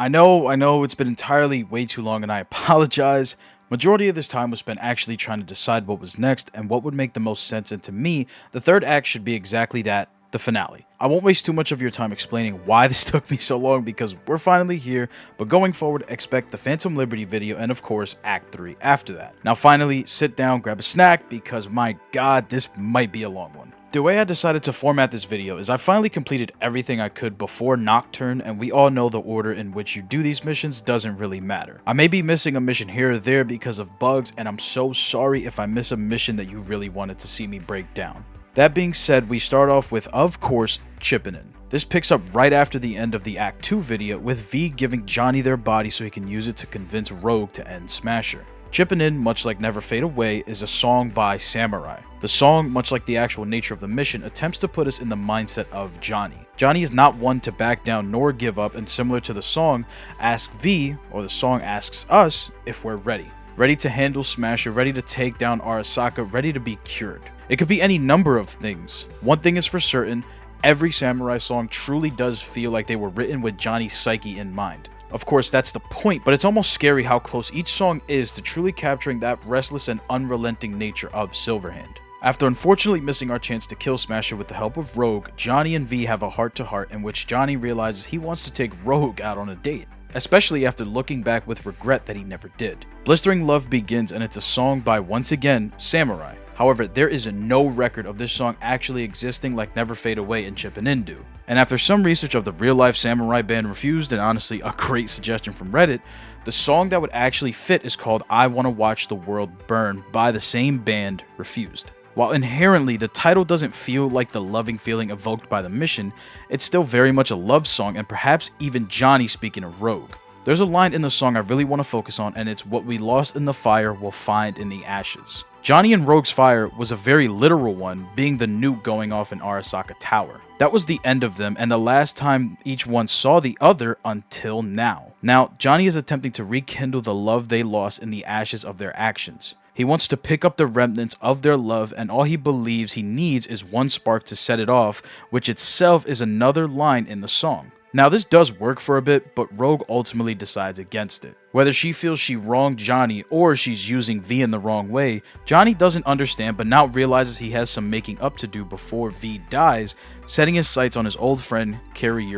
I know it's been entirely way too long and I apologize. Majority of this time was spent actually trying to decide what was next and what would make the most sense, and to me, the third act should be exactly that, the finale. I won't waste too much of your time explaining why this took me so long because we're finally here, but going forward, expect the Phantom Liberty video and of course Act 3 after that. Now finally, sit down, grab a snack because my god, this might be a long one. The way I decided to format this video is I finally completed everything I could before Nocturne, and we all know the order in which you do these missions doesn't really matter. I may be missing a mission here or there because of bugs, and I'm so sorry if I miss a mission that you really wanted to see me break down. That being said, we start off with, of course, Chipping In. This picks up right after the end of the Act 2 video, with V giving Johnny their body so he can use it to convince Rogue to end Smasher. Chippin' In, much like Never Fade Away, is a song by Samurai. The song, much like the actual nature of the mission, attempts to put us in the mindset of Johnny. Johnny is not one to back down nor give up, and similar to the song, Ask V, or the song asks us, if we're ready. Ready to handle Smasher, ready to take down Arasaka, ready to be cured. It could be any number of things. One thing is for certain, every Samurai song truly does feel like they were written with Johnny's psyche in mind. Of course, that's the point, but it's almost scary how close each song is to truly capturing that restless and unrelenting nature of Silverhand. After unfortunately missing our chance to kill Smasher with the help of Rogue, Johnny and V have a heart-to-heart in which Johnny realizes he wants to take Rogue out on a date, especially after looking back with regret that he never did. Blistering Love begins, and it's a song by, once again, Samurai. However, there is no record of this song actually existing like Never Fade Away and Chippin' In do. And after some research of the real-life Samurai band Refused, and honestly a great suggestion from Reddit, the song that would actually fit is called I Wanna Watch the World Burn by the same band, Refused. While inherently the title doesn't feel like the loving feeling evoked by the mission, it's still very much a love song and perhaps even Johnny speaking of Rogue. There's a line in the song I really want to focus on, and it's what we lost in the fire we'll find in the ashes. Johnny and Rogue's fire was a very literal one, being the nuke going off in Arasaka Tower. That was the end of them and the last time each one saw the other until now. Now, Johnny is attempting to rekindle the love they lost in the ashes of their actions. He wants to pick up the remnants of their love, and all he believes he needs is one spark to set it off, which itself is another line in the song. Now this does work for a bit, but Rogue ultimately decides against it. Whether she feels she wronged Johnny or she's using V in the wrong way, Johnny doesn't understand but now realizes he has some making up to do before V dies, setting his sights on his old friend, Kerry.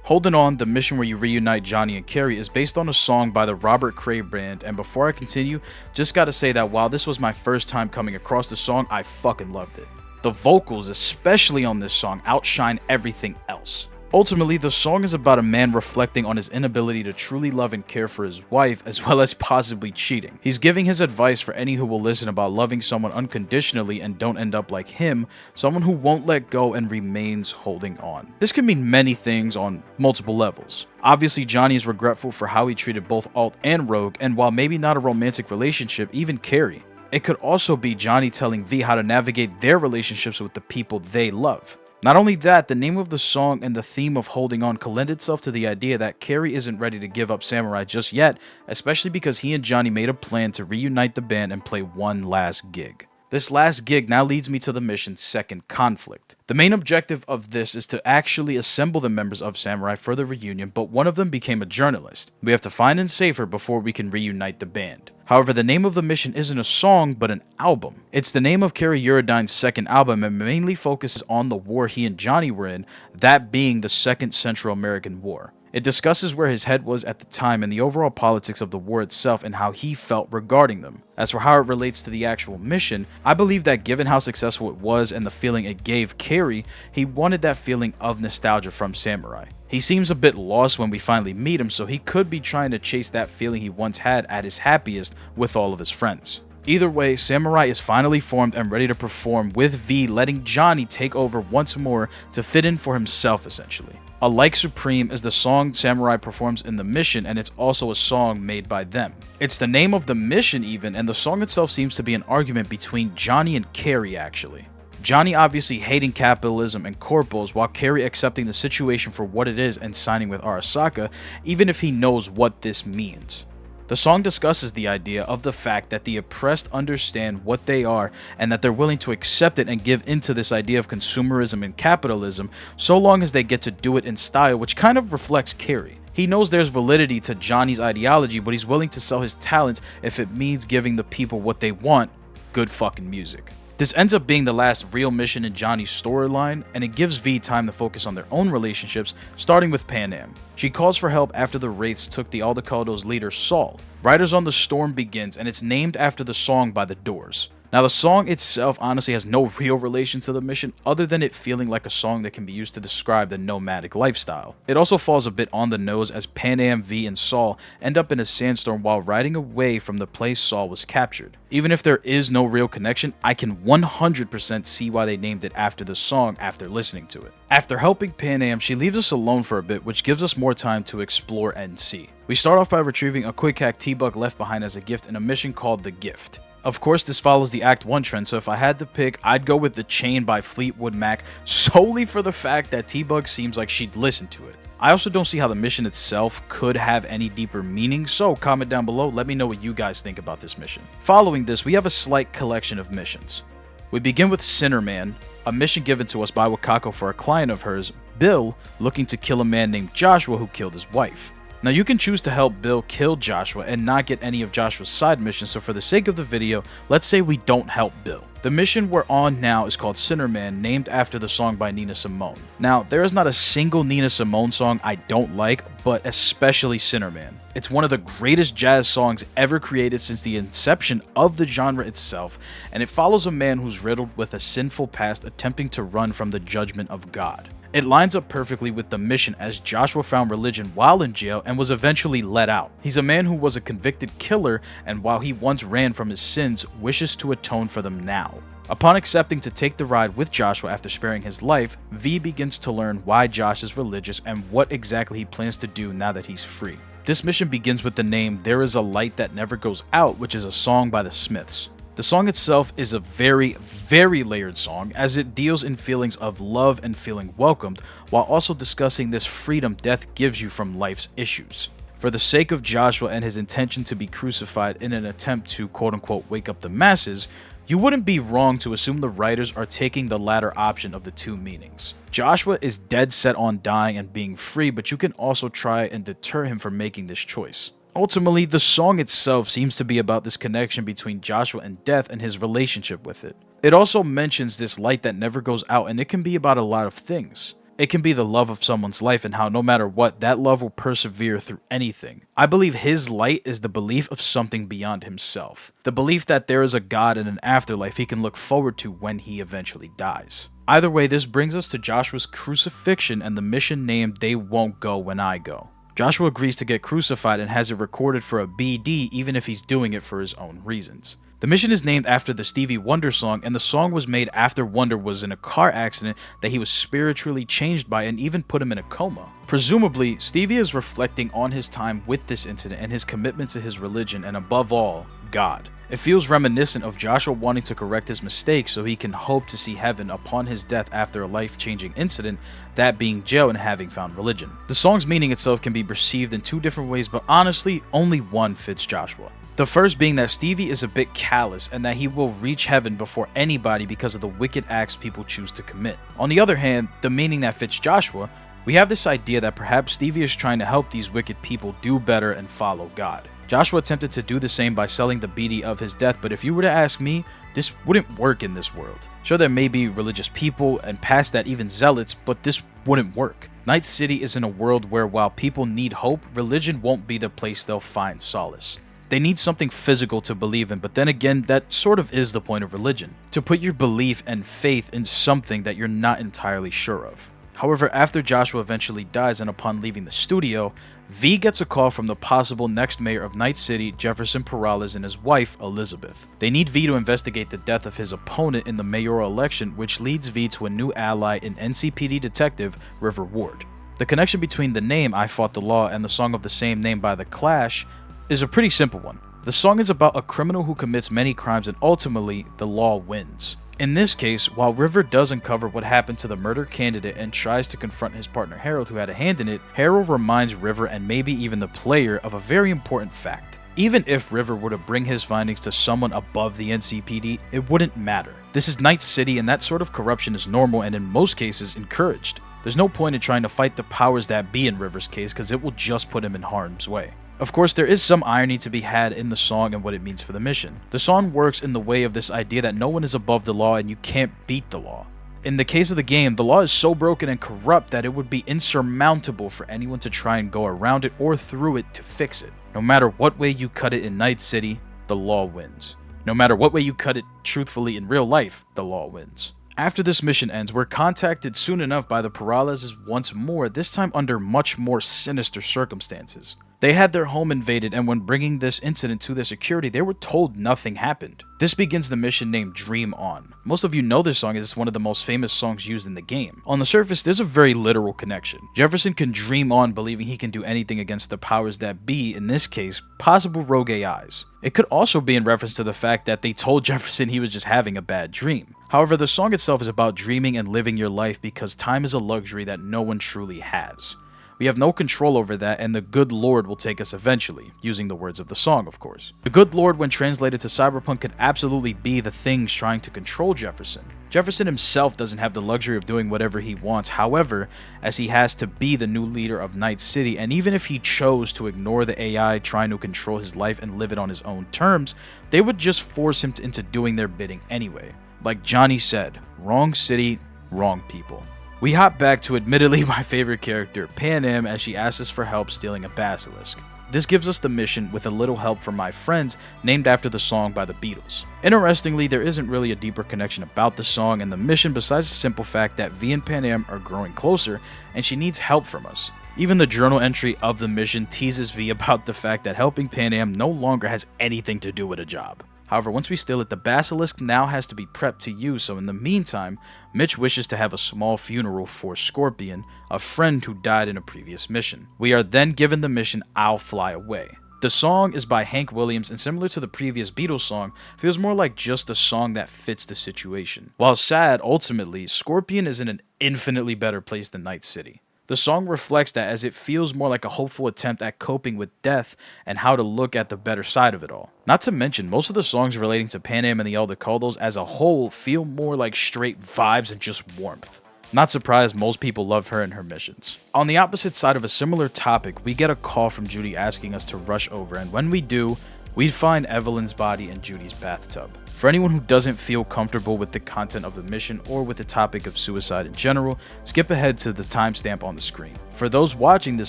Holding On, the mission where you reunite Johnny and Kerry, is based on a song by the Robert Cray Band, and before I continue, just gotta say that while this was my first time coming across the song, I fucking loved it. The vocals, especially on this song, outshine everything else. Ultimately, the song is about a man reflecting on his inability to truly love and care for his wife, as well as possibly cheating. He's giving his advice for any who will listen about loving someone unconditionally and don't end up like him, someone who won't let go and remains holding on. This can mean many things on multiple levels. Obviously, Johnny is regretful for how he treated both Alt and Rogue, and while maybe not a romantic relationship, even Carrie. It could also be Johnny telling V how to navigate their relationships with the people they love. Not only that, the name of the song and the theme of Holding On could lend itself to the idea that Kerry isn't ready to give up Samurai just yet, especially because he and Johnny made a plan to reunite the band and play one last gig. This last gig now leads me to the mission's second conflict. The main objective of this is to actually assemble the members of Samurai for the reunion, but one of them became a journalist. We have to find and save her before we can reunite the band. However, the name of the mission isn't a song, but an album. It's the name of Carrie second album and mainly focuses on the war he and Johnny were in, that being the Second Central American War. It discusses where his head was at the time and the overall politics of the war itself and how he felt regarding them. As for how it relates to the actual mission, I believe that given how successful it was and the feeling it gave Carrie, he wanted that feeling of nostalgia from Samurai. He seems a bit lost when we finally meet him, so he could be trying to chase that feeling he once had at his happiest with all of his friends. Either way, Samurai is finally formed and ready to perform, with V letting Johnny take over once more to fit in for himself essentially. A Like Supreme is the song Samurai performs in the mission, and it's also a song made by them. It's the name of the mission even, and the song itself seems to be an argument between Johnny and Carrie actually. Johnny obviously hating capitalism and corporals, while Kerry accepting the situation for what it is and signing with Arasaka, even if he knows what this means. The song discusses the idea of the fact that the oppressed understand what they are and that they're willing to accept it and give into this idea of consumerism and capitalism so long as they get to do it in style, which kind of reflects Carrie. He knows there's validity to Johnny's ideology, but he's willing to sell his talents if it means giving the people what they want: good fucking music. This ends up being the last real mission in Johnny's storyline, and it gives V time to focus on their own relationships, starting with Pan Am. She calls for help after the Wraiths took the Aldecaldo's leader, Saul. Riders on the Storm begins, and it's named after the song by The Doors. Now, the song itself honestly has no real relation to the mission other than it feeling like a song that can be used to describe the nomadic lifestyle. It also falls a bit on the nose as Pan Am, V, and Saul end up in a sandstorm while riding away from the place Saul was captured. Even if there is no real connection, I can 100% see why they named it after the song after listening to it. After helping Pan Am, she leaves us alone for a bit, which gives us more time to explore and see. We start off by retrieving a quick hack T-Bug left behind as a gift in a mission called The Gift. Of course, this follows the Act 1 trend, so if I had to pick, I'd go with The Chain by Fleetwood Mac, solely for the fact that T-Bug seems like she'd listen to it. I also don't see how the mission itself could have any deeper meaning, so comment down below, let me know what you guys think about this mission. Following this, we have a slight collection of missions. We begin with Sinner Man, a mission given to us by Wakako for a client of hers, Bill, looking to kill a man named Joshua who killed his wife. Now, you can choose to help Bill kill Joshua and not get any of Joshua's side missions, so for the sake of the video, let's say we don't help Bill. The mission we're on now is called Sinner Man, named after the song by Nina Simone. Now, there is not a single Nina Simone song I don't like, but especially Sinner Man. It's one of the greatest jazz songs ever created since the inception of the genre itself, and it follows a man who's riddled with a sinful past attempting to run from the judgment of God. It lines up perfectly with the mission as Joshua found religion while in jail and was eventually let out. He's a man who was a convicted killer, and while he once ran from his sins, wishes to atone for them now. Upon accepting to take the ride with Joshua after sparing his life, V begins to learn why Josh is religious and what exactly he plans to do now that he's free. This mission begins with the name There Is a Light That Never Goes Out, which is a song by the Smiths. The song itself is a very, very layered song, as it deals in feelings of love and feeling welcomed, while also discussing this freedom death gives you from life's issues. For the sake of Joshua and his intention to be crucified in an attempt to quote-unquote wake up the masses, you wouldn't be wrong to assume the writers are taking the latter option of the two meanings. Joshua is dead set on dying and being free, but you can also try and deter him from making this choice. Ultimately, the song itself seems to be about this connection between Joshua and death and his relationship with it. It also mentions this light that never goes out, and it can be about a lot of things. It can be the love of someone's life and how no matter what, that love will persevere through anything. I believe his light is the belief of something beyond himself. The belief that there is a God and an afterlife he can look forward to when he eventually dies. Either way, this brings us to Joshua's crucifixion and the mission named They Won't Go When I Go. Joshua agrees to get crucified and has it recorded for a BD even if he's doing it for his own reasons. The mission is named after the Stevie Wonder song, and the song was made after Wonder was in a car accident that he was spiritually changed by and even put him in a coma. Presumably, Stevie is reflecting on his time with this incident and his commitment to his religion and above all, God. It feels reminiscent of Joshua wanting to correct his mistakes so he can hope to see heaven upon his death after a life-changing incident, that being jail and having found religion. The song's meaning itself can be perceived in two different ways, but honestly, only one fits Joshua. The first being that Stevie is a bit callous and that he will reach heaven before anybody because of the wicked acts people choose to commit. On the other hand, the meaning that fits Joshua, we have this idea that perhaps Stevie is trying to help these wicked people do better and follow God. Joshua attempted to do the same by selling the BD of his death, but if you were to ask me, this wouldn't work in this world. Sure, there may be religious people, and past that even zealots, but this wouldn't work. Night City is in a world where while people need hope, religion won't be the place they'll find solace. They need something physical to believe in, but then again, that sort of is the point of religion. To put your belief and faith in something that you're not entirely sure of. However, after Joshua eventually dies and upon leaving the studio, V gets a call from the possible next mayor of Night City, Jefferson Perales, and his wife, Elizabeth. They need V to investigate the death of his opponent in the mayoral election, which leads V to a new ally in NCPD detective River Ward. The connection between the name I Fought the Law and the song of the same name by The Clash is a pretty simple one. The song is about a criminal who commits many crimes and ultimately the law wins. In this case, while River does uncover what happened to the murder candidate and tries to confront his partner Harold who had a hand in it, Harold reminds River and maybe even the player of a very important fact. Even if River were to bring his findings to someone above the NCPD, it wouldn't matter. This is Night City and that sort of corruption is normal and in most cases encouraged. There's no point in trying to fight the powers that be in River's case because it will just put him in harm's way. Of course, there is some irony to be had in the song and what it means for the mission. The song works in the way of this idea that no one is above the law and you can't beat the law. In the case of the game, the law is so broken and corrupt that it would be insurmountable for anyone to try and go around it or through it to fix it. No matter what way you cut it in Night City, the law wins. No matter what way you cut it truthfully in real life, the law wins. After this mission ends, we're contacted soon enough by the Peralezes once more, this time under much more sinister circumstances. They had their home invaded, and when bringing this incident to their security, they were told nothing happened. This begins the mission named Dream On. Most of you know this song as it's one of the most famous songs used in the game. On the surface, there's a very literal connection. Jefferson can dream on believing he can do anything against the powers that be, in this case, possible rogue AIs. It could also be in reference to the fact that they told Jefferson he was just having a bad dream. However, the song itself is about dreaming and living your life because time is a luxury that no one truly has. We have no control over that, and the good Lord will take us eventually, using the words of the song, of course. The good Lord, when translated to Cyberpunk, could absolutely be the things trying to control Jefferson. Jefferson himself doesn't have the luxury of doing whatever he wants, however, as he has to be the new leader of Night City, and even if he chose to ignore the AI trying to control his life and live it on his own terms, they would just force him into doing their bidding anyway. Like Johnny said, wrong city, wrong people. We hop back to admittedly my favorite character, Pan Am, as she asks us for help stealing a Basilisk. This gives us the mission with a little help from my friends, named after the song by the Beatles. Interestingly, there isn't really a deeper connection about the song and the mission besides the simple fact that V and Pan Am are growing closer and she needs help from us. Even the journal entry of the mission teases V about the fact that helping Pan Am no longer has anything to do with a job. However, once we steal it, the Basilisk now has to be prepped to use, so in the meantime, Mitch wishes to have a small funeral for Scorpion, a friend who died in a previous mission. We are then given the mission I'll Fly Away. The song is by Hank Williams, and similar to the previous Beatles song, feels more like just a song that fits the situation. While sad, ultimately, Scorpion is in an infinitely better place than Night City. The song reflects that as it feels more like a hopeful attempt at coping with death and how to look at the better side of it all. Not to mention, most of the songs relating to Pan Am and the Elder Caldos as a whole feel more like straight vibes and just warmth. Not surprised most people love her and her missions. On the opposite side of a similar topic, we get a call from Judy asking us to rush over, and when we do, we'd find Evelyn's body in Judy's bathtub. For anyone who doesn't feel comfortable with the content of the mission or with the topic of suicide in general, skip ahead to the timestamp on the screen. For those watching this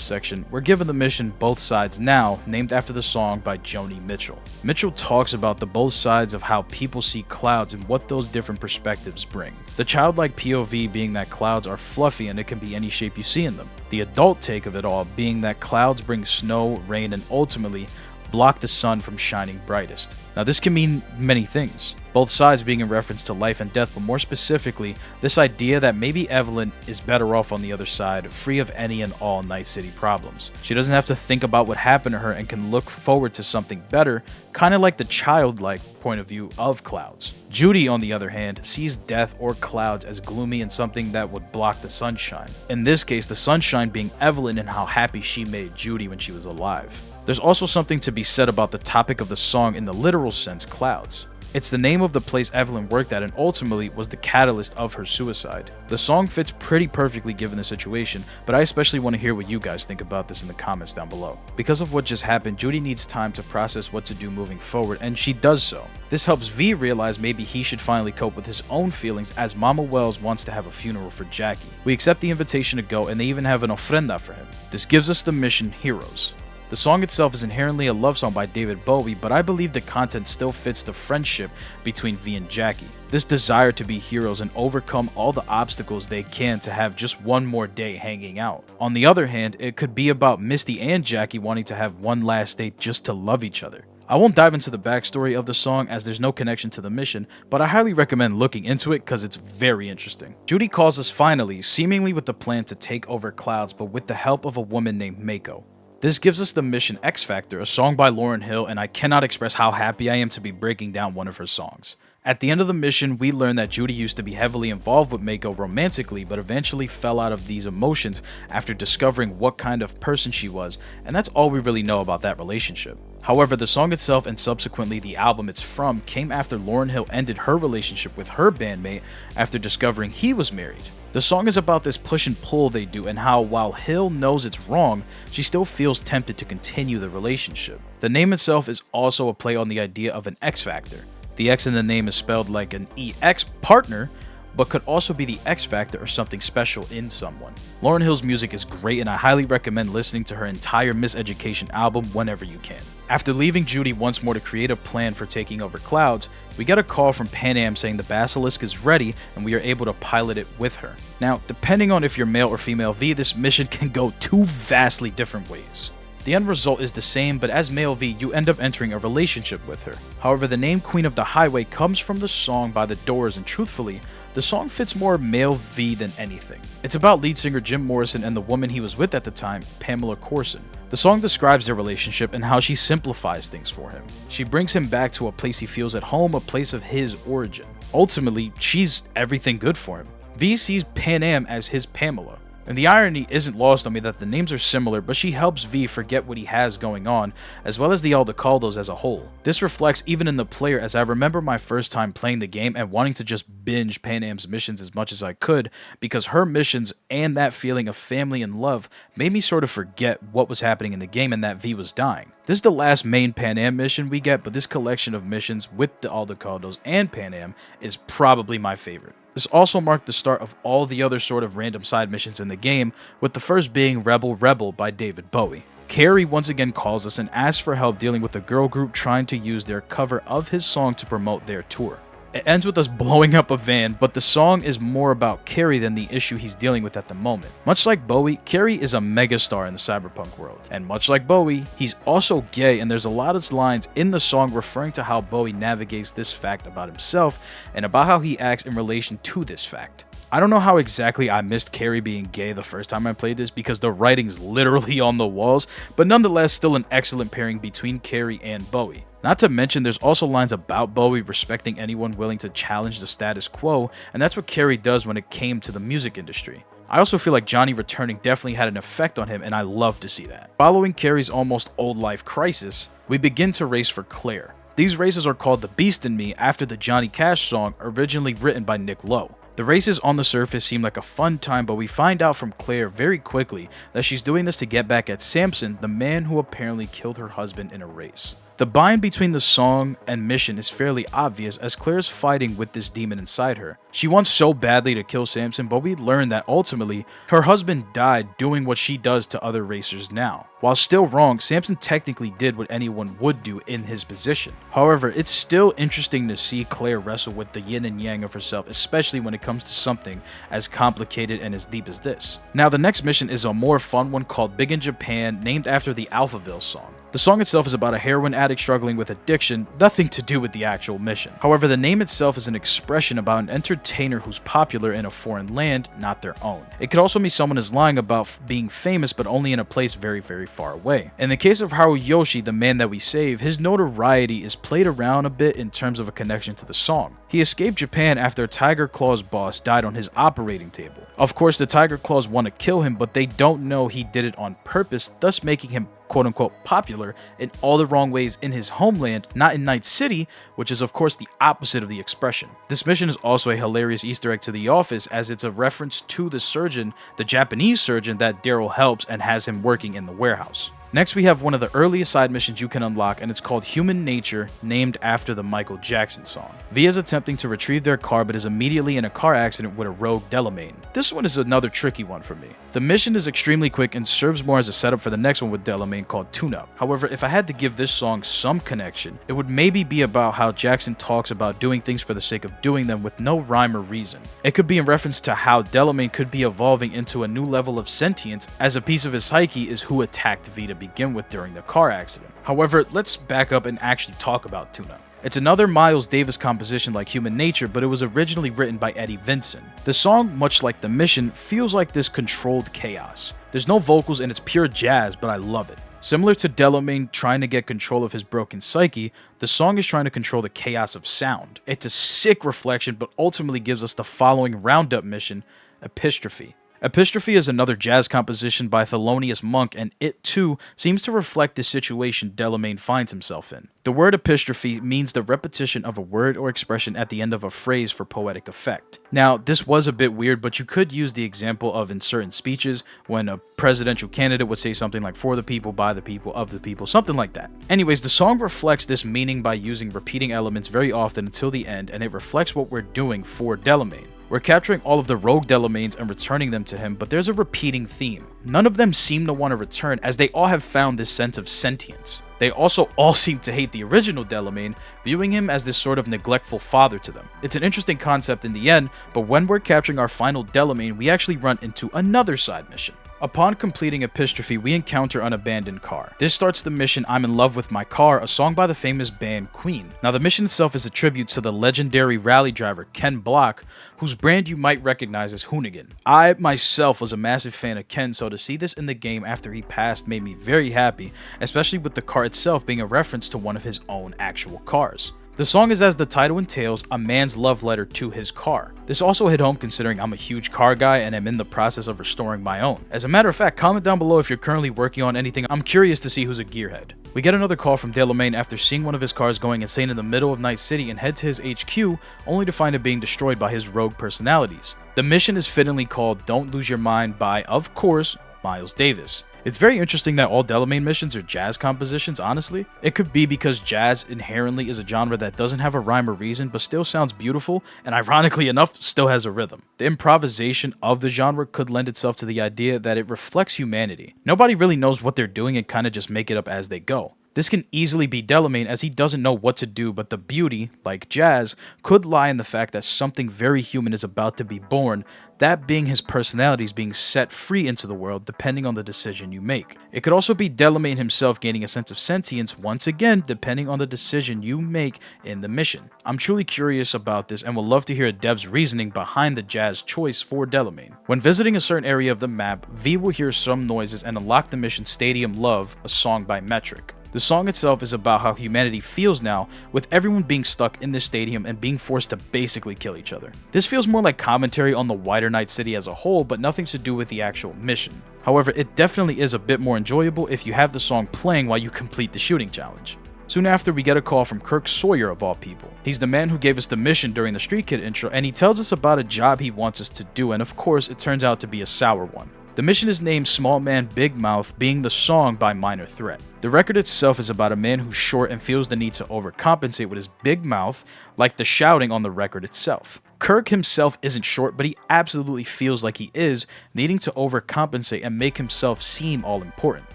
section, we're given the mission Both Sides Now, named after the song by Joni Mitchell. Mitchell talks about the both sides of how people see clouds and what those different perspectives bring. The childlike POV being that clouds are fluffy and it can be any shape you see in them. The adult take of it all being that clouds bring snow, rain, and ultimately block the sun from shining brightest. Now this can mean many things, both sides being in reference to life and death, but more specifically, this idea that maybe Evelyn is better off on the other side, free of any and all Night City problems. She doesn't have to think about what happened to her and can look forward to something better, kind of like the childlike point of view of clouds. Judy, on the other hand, sees death or clouds as gloomy and something that would block the sunshine. In this case, the sunshine being Evelyn and how happy she made Judy when she was alive. There's also something to be said about the topic of the song in the literal sense, clouds. It's the name of the place Evelyn worked at and ultimately was the catalyst of her suicide. The song fits pretty perfectly given the situation, but I especially want to hear what you guys think about this in the comments down below. Because of what just happened, Judy needs time to process what to do moving forward, and she does so. This helps V realize maybe he should finally cope with his own feelings as Mama Wells wants to have a funeral for Jackie. We accept the invitation to go and they even have an ofrenda for him. This gives us the mission Heroes. The song itself is inherently a love song by David Bowie, but I believe the content still fits the friendship between V and Jackie. This desire to be heroes and overcome all the obstacles they can to have just one more day hanging out. On the other hand, it could be about Misty and Jackie wanting to have one last day just to love each other. I won't dive into the backstory of the song as there's no connection to the mission, but I highly recommend looking into it because it's very interesting. Judy calls us finally, seemingly with the plan to take over clouds, but with the help of a woman named Mako. This gives us the mission X Factor, a song by Lauryn Hill, and I cannot express how happy I am to be breaking down one of her songs. At the end of the mission, we learn that Judy used to be heavily involved with Mako romantically, but eventually fell out of these emotions after discovering what kind of person she was, and that's all we really know about that relationship. However, the song itself and subsequently the album it's from came after Lauryn Hill ended her relationship with her bandmate after discovering he was married. The song is about this push and pull they do and how, while Hill knows it's wrong, she still feels tempted to continue the relationship. The name itself is also a play on the idea of an X factor. The X in the name is spelled like an EX partner, but could also be the X factor or something special in someone. Lauryn Hill's music is great, and I highly recommend listening to her entire Miseducation album whenever you can. After leaving Judy once more to create a plan for taking over Clouds, we get a call from Pan Am saying the Basilisk is ready and we are able to pilot it with her. Now, depending on if you're male or female V, this mission can go two vastly different ways. The end result is the same, but as male V, you end up entering a relationship with her. However, the name Queen of the Highway comes from the song by The Doors, and truthfully, the song fits more male V than anything. It's about lead singer Jim Morrison and the woman he was with at the time, Pamela Corson. The song describes their relationship and how she simplifies things for him. She brings him back to a place he feels at home, a place of his origin. Ultimately, she's everything good for him. V sees Pan Am as his Pamela. And the irony isn't lost on me that the names are similar, but she helps V forget what he has going on, as well as the Aldecaldos as a whole. This reflects even in the player, as I remember my first time playing the game and wanting to just binge Pan Am's missions as much as I could, because her missions and that feeling of family and love made me sort of forget what was happening in the game and that V was dying. This is the last main Pan Am mission we get, but this collection of missions with the Aldecaldos and Pan Am is probably my favorite. This also marked the start of all the other sort of random side missions in the game, with the first being Rebel Rebel by David Bowie. Carrie once again calls us and asks for help dealing with a girl group trying to use their cover of his song to promote their tour. It ends with us blowing up a van, but the song is more about Kerry than the issue he's dealing with at the moment. Much like Bowie, Kerry is a megastar in the cyberpunk world. And much like Bowie, he's also gay, and there's a lot of lines in the song referring to how Bowie navigates this fact about himself and about how he acts in relation to this fact. I don't know how exactly I missed Carrie being gay the first time I played this because the writing's literally on the walls, but nonetheless still an excellent pairing between Carrie and Bowie. Not to mention, there's also lines about Bowie respecting anyone willing to challenge the status quo, and that's what Carrie does when it came to the music industry. I also feel like Johnny returning definitely had an effect on him, and I love to see that. Following Carrie's almost old life crisis, we begin to race for Claire. These races are called The Beast in Me after the Johnny Cash song originally written by Nick Lowe. The races on the surface seem like a fun time, but we find out from Claire very quickly that she's doing this to get back at Samson, the man who apparently killed her husband in a race. The bind between the song and mission is fairly obvious as Claire's fighting with this demon inside her. She wants so badly to kill Samson, but we learn that ultimately her husband died doing what she does to other racers now. While still wrong, Samson technically did what anyone would do in his position. However, it's still interesting to see Claire wrestle with the yin and yang of herself, especially when it comes to something as complicated and as deep as this. Now, the next mission is a more fun one called Big in Japan, named after the Alphaville song. The song itself is about a heroin addict struggling with addiction, nothing to do with the actual mission. However, the name itself is an expression about an entertainer who's popular in a foreign land, not their own. It could also mean someone is lying about being famous, but only in a place very, very far away. In the case of Haruyoshi, the man that we save, his notoriety is played around a bit in terms of a connection to the song. He escaped Japan after Tiger Claw's boss died on his operating table. Of course, the Tiger Claws want to kill him, but they don't know he did it on purpose, thus making him quote-unquote popular in all the wrong ways in his homeland, not in Night City, which is of course the opposite of the expression. This mission is also a hilarious Easter egg to The Office, as it's a reference to the surgeon, the Japanese surgeon that Daryl helps and has him working in the warehouse. Next, we have one of the earliest side missions you can unlock, and it's called Human Nature, named after the Michael Jackson song. V is attempting to retrieve their car, but is immediately in a car accident with a rogue Delamain. This one is another tricky one for me. The mission is extremely quick and serves more as a setup for the next one with Delamain called Tune Up. However, if I had to give this song some connection, it would maybe be about how Jackson talks about doing things for the sake of doing them with no rhyme or reason. It could be in reference to how Delamain could be evolving into a new level of sentience, as a piece of his psyche is who attacked V to begin with during the car accident. However, let's back up and actually talk about Tune Up. It's another Miles Davis composition like Human Nature, but it was originally written by Eddie Vinson. The song, much like the mission, feels like this controlled chaos. There's no vocals and it's pure jazz, but I love it. Similar to Delamain trying to get control of his broken psyche, the song is trying to control the chaos of sound. It's a sick reflection, but ultimately gives us the following roundup mission, Epistrophe. Epistrophe is another jazz composition by Thelonious Monk, and it too seems to reflect the situation Delamain finds himself in. The word epistrophe means the repetition of a word or expression at the end of a phrase for poetic effect. Now, this was a bit weird, but you could use the example of in certain speeches when a presidential candidate would say something like "for the people, by the people, of the people," something like that. Anyways, the song reflects this meaning by using repeating elements very often until the end, and it reflects what we're doing for Delamain. We're capturing all of the rogue Delamains and returning them to him, but there's a repeating theme. None of them seem to want to return, as they all have found this sense of sentience. They also all seem to hate the original Delamain, viewing him as this sort of neglectful father to them. It's an interesting concept in the end, but when we're capturing our final Delamain, we actually run into another side mission. Upon completing Epistrophe, we encounter an abandoned car. This starts the mission "I'm in Love with My Car," a song by the famous band Queen. Now, the mission itself is a tribute to the legendary rally driver Ken Block, whose brand you might recognize as Hoonigan. I myself was a massive fan of Ken, so to see this in the game after he passed made me very happy, especially with the car itself being a reference to one of his own actual cars. The song is, as the title entails, a man's love letter to his car. This also hit home considering I'm a huge car guy and am in the process of restoring my own. As a matter of fact, comment down below if you're currently working on anything. I'm curious to see who's a gearhead. We get another call from Delamain after seeing one of his cars going insane in the middle of Night City and head to his HQ, only to find it being destroyed by his rogue personalities. The mission is fittingly called "Don't Lose Your Mind" by, of course, Miles Davis. It's very interesting that all Delamain missions are jazz compositions, honestly. It could be because jazz inherently is a genre that doesn't have a rhyme or reason, but still sounds beautiful, and ironically enough, still has a rhythm. The improvisation of the genre could lend itself to the idea that it reflects humanity. Nobody really knows what they're doing and kind of just make it up as they go. This can easily be Delamain, as he doesn't know what to do, but the beauty, like jazz, could lie in the fact that something very human is about to be born, that being his personalities being set free into the world depending on the decision you make. It could also be Delamain himself gaining a sense of sentience, once again depending on the decision you make in the mission. I'm truly curious about this and would love to hear a dev's reasoning behind the jazz choice for Delamain. When visiting a certain area of the map, V will hear some noises and unlock the mission "Stadium Love," a song by Metric. The song itself is about how humanity feels now, with everyone being stuck in this stadium and being forced to basically kill each other. This feels more like commentary on the wider Night City as a whole, but nothing to do with the actual mission. However, it definitely is a bit more enjoyable if you have the song playing while you complete the shooting challenge. Soon after, we get a call from Kirk Sawyer of all people. He's the man who gave us the mission during the Street Kid intro, and he tells us about a job he wants us to do, and of course, it turns out to be a sour one. The mission is named "Small Man Big Mouth," being the song by Minor Threat. The record itself is about a man who's short and feels the need to overcompensate with his big mouth, like the shouting on the record itself. Kirk himself isn't short, but he absolutely feels like he is, needing to overcompensate and make himself seem all important.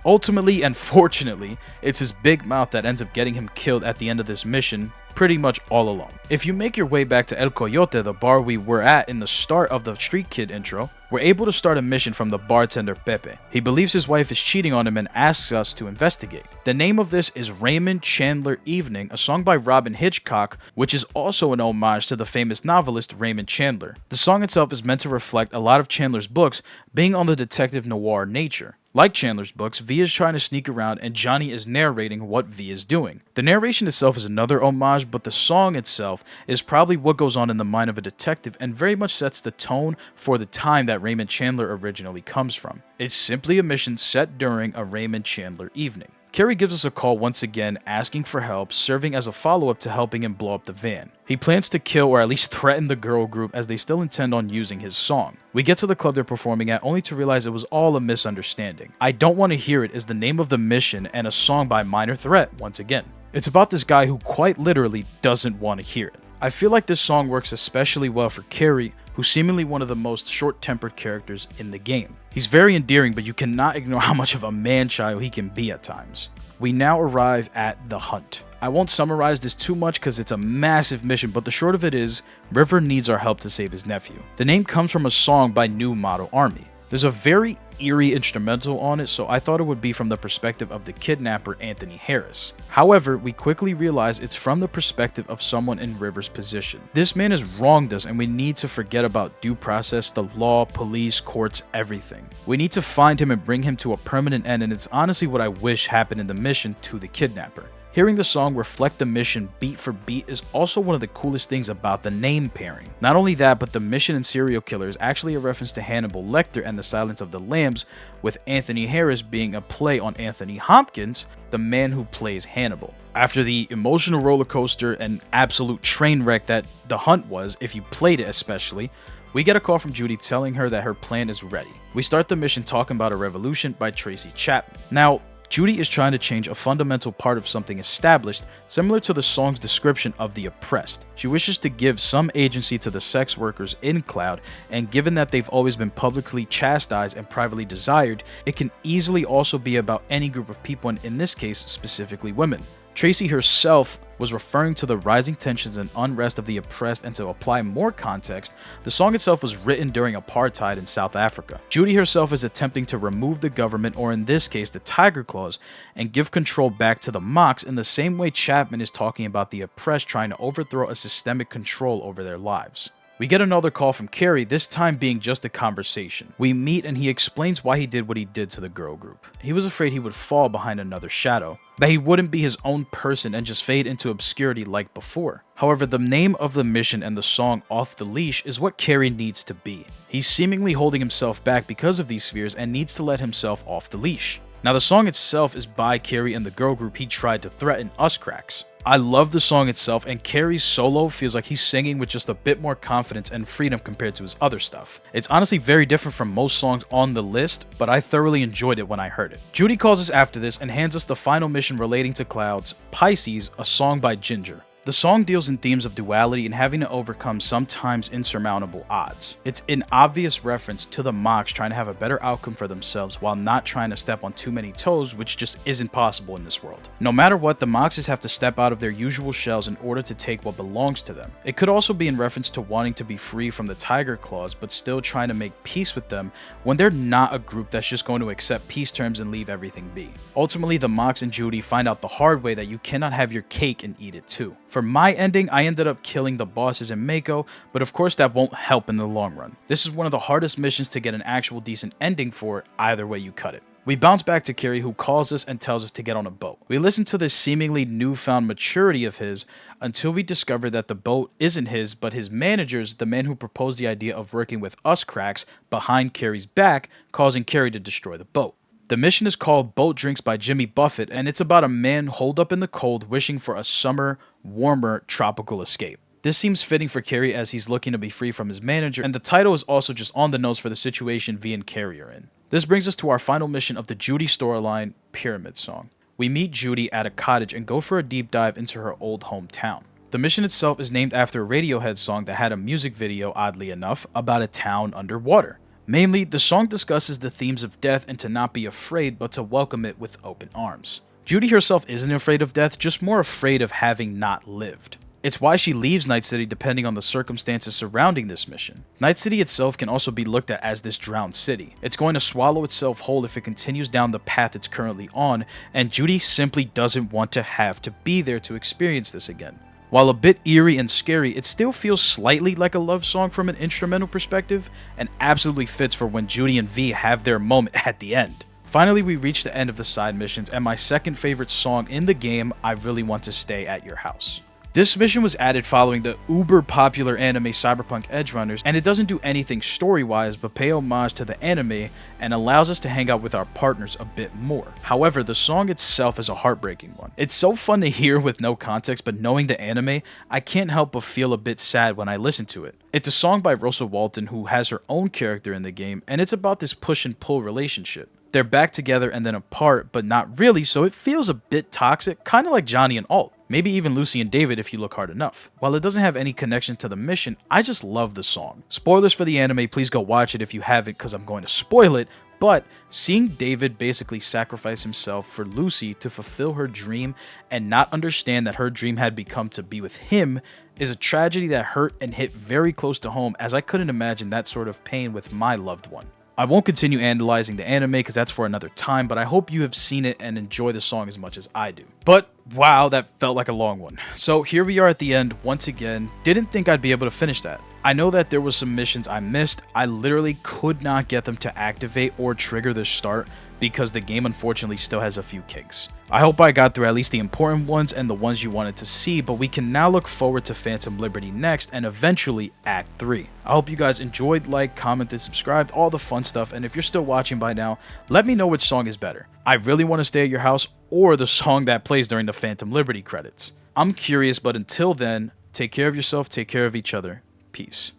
Ultimately, and fortunately, it's his big mouth that ends up getting him killed at the end of this mission, pretty much all alone. If you make your way back to El Coyote, the bar we were at in the start of the Street Kid intro, we're able to start a mission from the bartender Pepe. He believes his wife is cheating on him and asks us to investigate. The name of this is "Raymond Chandler Evening," a song by Robin Hitchcock, which is also an homage to the famous novelist Raymond Chandler. The song itself is meant to reflect a lot of Chandler's books being on the detective noir nature. Like Chandler's books, V is trying to sneak around and Johnny is narrating what V is doing. The narration itself is another homage, but the song itself is probably what goes on in the mind of a detective and very much sets the tone for the time that Raymond Chandler originally comes from. It's simply a mission set during a Raymond Chandler evening. Kerry gives us a call once again, asking for help, serving as a follow-up to helping him blow up the van. He plans to kill or at least threaten the girl group, as they still intend on using his song. We get to the club they're performing at, only to realize it was all a misunderstanding. "I Don't Want to Hear It" is the name of the mission and a song by Minor Threat once again. It's about this guy who quite literally doesn't want to hear it. I feel like this song works especially well for Carrie, who's seemingly one of the most short-tempered characters in the game. He's very endearing, but you cannot ignore how much of a man-child he can be at times. We now arrive at the hunt. I won't summarize this too much because it's a massive mission, but the short of it is, River needs our help to save his nephew. The name comes from a song by New Model Army. There's a very eerie instrumental on it, so I thought it would be from the perspective of the kidnapper Anthony Harris. However, we quickly realize it's from the perspective of someone in River's position. This man has wronged us and we need to forget about due process, the law, police, courts, everything. We need to find him and bring him to a permanent end, and it's honestly what I wish happened in the mission to the kidnapper. Hearing the song reflect the mission beat for beat is also one of the coolest things about the name pairing. Not only that, but the mission in Serial Killer is actually a reference to Hannibal Lecter and the Silence of the Lambs, with Anthony Harris being a play on Anthony Hopkins, the man who plays Hannibal. After the emotional roller coaster and absolute train wreck that The Hunt was, if you played it especially, we get a call from Judy telling her that her plan is ready. We start the mission talking about A Revolution by Tracy Chapman. Now, Judy is trying to change a fundamental part of something established, similar to the song's description of the oppressed. She wishes to give some agency to the sex workers in Cloud, and given that they've always been publicly chastised and privately desired, it can easily also be about any group of people, and in this case, specifically women. Tracy herself was referring to the rising tensions and unrest of the oppressed, and to apply more context, the song itself was written during apartheid in South Africa. Judy herself is attempting to remove the government, or in this case the Tiger Claws, and give control back to the Mocs in the same way Chapman is talking about the oppressed trying to overthrow a systemic control over their lives. We get another call from Kerry, this time being just a conversation. We meet and he explains why he did what he did to the girl group. He was afraid he would fall behind another shadow, that he wouldn't be his own person and just fade into obscurity like before. However, the name of the mission and the song Off the Leash is what Kerry needs to be. He's seemingly holding himself back because of these fears and needs to let himself off the leash. Now, the song itself is by Kerry and the girl group he tried to threaten, Us Cracks. I love the song itself, and Kerry's solo feels like he's singing with just a bit more confidence and freedom compared to his other stuff. It's honestly very different from most songs on the list, but I thoroughly enjoyed it when I heard it. Judy calls us after this and hands us the final mission relating to Cloud's Pisces, a song by Ginger. The song deals in themes of duality and having to overcome sometimes insurmountable odds. It's an obvious reference to the Mocs trying to have a better outcome for themselves while not trying to step on too many toes, which just isn't possible in this world. No matter what, the Mocs have to step out of their usual shells in order to take what belongs to them. It could also be in reference to wanting to be free from the Tiger Claws, but still trying to make peace with them when they're not a group that's just going to accept peace terms and leave everything be. Ultimately, the Mocs and Judy find out the hard way that you cannot have your cake and eat it too. For my ending, I ended up killing the bosses in Mako, but of course that won't help in the long run. This is one of the hardest missions to get an actual decent ending for, either way you cut it. We bounce back to Carrie, who calls us and tells us to get on a boat. We listen to this seemingly newfound maturity of his until we discover that the boat isn't his, but his manager's, the man who proposed the idea of working with Us Cracks behind Carrie's back, causing Carrie to destroy the boat. The mission is called Boat Drinks by Jimmy Buffett, and it's about a man holed up in the cold wishing for a summer, warmer, tropical escape. This seems fitting for Kerry as he's looking to be free from his manager, and the title is also just on the nose for the situation V and Kerry are in. This brings us to our final mission of the Judy storyline, Pyramid Song. We meet Judy at a cottage and go for a deep dive into her old hometown. The mission itself is named after a Radiohead song that had a music video, oddly enough, about a town underwater. Mainly, the song discusses the themes of death and to not be afraid, but to welcome it with open arms. Judy herself isn't afraid of death, just more afraid of having not lived. It's why she leaves Night City depending on the circumstances surrounding this mission. Night City itself can also be looked at as this drowned city. It's going to swallow itself whole if it continues down the path it's currently on, and Judy simply doesn't want to have to be there to experience this again. While a bit eerie and scary, it still feels slightly like a love song from an instrumental perspective, and absolutely fits for when Judy and V have their moment at the end. Finally, we reach the end of the side missions, and my second favorite song in the game, I Really Want to Stay at Your House. This mission was added following the uber popular anime Cyberpunk Edgerunners, and it doesn't do anything story-wise but pay homage to the anime and allows us to hang out with our partners a bit more. However, the song itself is a heartbreaking one. It's so fun to hear with no context, but knowing the anime, I can't help but feel a bit sad when I listen to it. It's a song by Rosa Walton, who has her own character in the game, and it's about this push and pull relationship. They're back together and then apart, but not really, so it feels a bit toxic, kind of like Johnny and Alt. Maybe even Lucy and David if you look hard enough. While it doesn't have any connection to the mission, I just love the song. Spoilers for the anime, please go watch it if you haven't, because I'm going to spoil it, but seeing David basically sacrifice himself for Lucy to fulfill her dream and not understand that her dream had become to be with him is a tragedy that hurt and hit very close to home, as I couldn't imagine that sort of pain with my loved one. I won't continue analyzing the anime because that's for another time, but I hope you have seen it and enjoy the song as much as I do. But wow, that felt like a long one. So here we are at the end once again. Didn't think I'd be able to finish that. I know that there was some missions I missed. I literally could not get them to activate or trigger the start because the game unfortunately still has a few kinks. I hope I got through at least the important ones and the ones you wanted to see, but we can now look forward to Phantom Liberty next and eventually Act 3. I hope you guys enjoyed, liked, commented, subscribed, all the fun stuff, and if you're still watching by now, let me know which song is better. I really want to stay at your house or the song that plays during the Phantom Liberty credits. I'm curious, but until then, take care of yourself, take care of each other. Peace.